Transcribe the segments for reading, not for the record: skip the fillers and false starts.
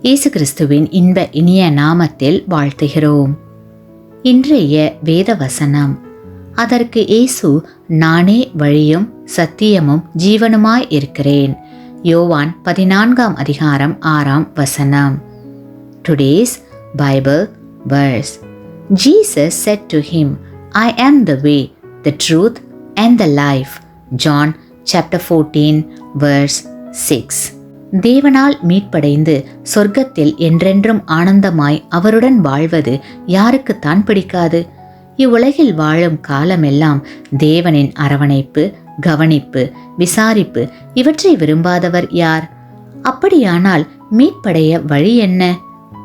இயேசு கிறிஸ்துவின் இன்ப இனிய நாமத்தில் வாழ்த்துகிறோம். இன்றைய வேத வசனம். அதற்கு இயேசு, நானே வழியும் சத்தியமும் ஜீவனுமாய் இருக்கிறேன். யோவான் 14 அதிகாரம் 6 Today's Bible verse. Jesus said to him, I am the way, the truth and the life. John chapter 14 verse 6. தேவனால் மீட்படைந்து சொர்க்கத்தில் என்றென்றும் ஆனந்தமாய் அவருடன் வாழ்வது யாருக்குத்தான் பிடிக்காது? இவ்வுலகில் வாழும் காலமெல்லாம் தேவனின் அரவணைப்பு, கவனிப்பு, விசாரிப்பு இவற்றை விரும்பாதவர் யார்? அப்படியானால் மீட்படைய வழி என்ன?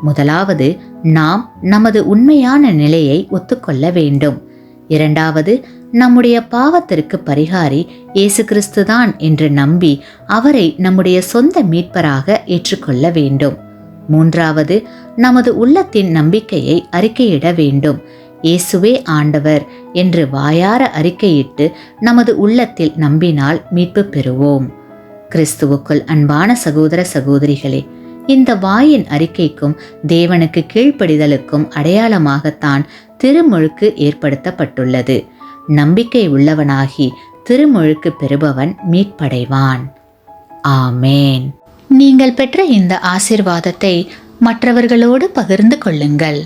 முதலாவது, நாம் நமது உண்மையான நிலையை ஒத்துக்கொள்ள வேண்டும். இரண்டாவது, நம்முடைய பாவத்திற்கு பரிகாரி இயேசு கிறிஸ்துதான் என்று நம்பி அவரை நம்முடைய சொந்த மீட்பராக ஏற்றுக்கொள்ள வேண்டும். மூன்றாவது, நமது உள்ளத்தின் நம்பிக்கையை அறிக்கையிட வேண்டும். இயேசுவே ஆண்டவர் என்று வாயார அறிக்கையிட்டு நமது உள்ளத்தில் நம்பினால் மீட்பு பெறுவோம். கிறிஸ்துவுக்குள் அன்பான சகோதர சகோதரிகளே, இந்த வாயின் அறிக்கைக்கும் தேவனுக்கு கீழ்ப்படிதலுக்கும் அடையாளமாகத்தான் திருமுழுக்கு ஏற்படுத்தப்பட்டுள்ளது. நம்பிக்கை உள்ளவனாகி திருமுழுக்கு பெறுபவன் மீட்படைவான். ஆமேன். நீங்கள் பெற்ற இந்த ஆசீர்வாதத்தை மற்றவர்களோடு பகிர்ந்து கொள்ளுங்கள்.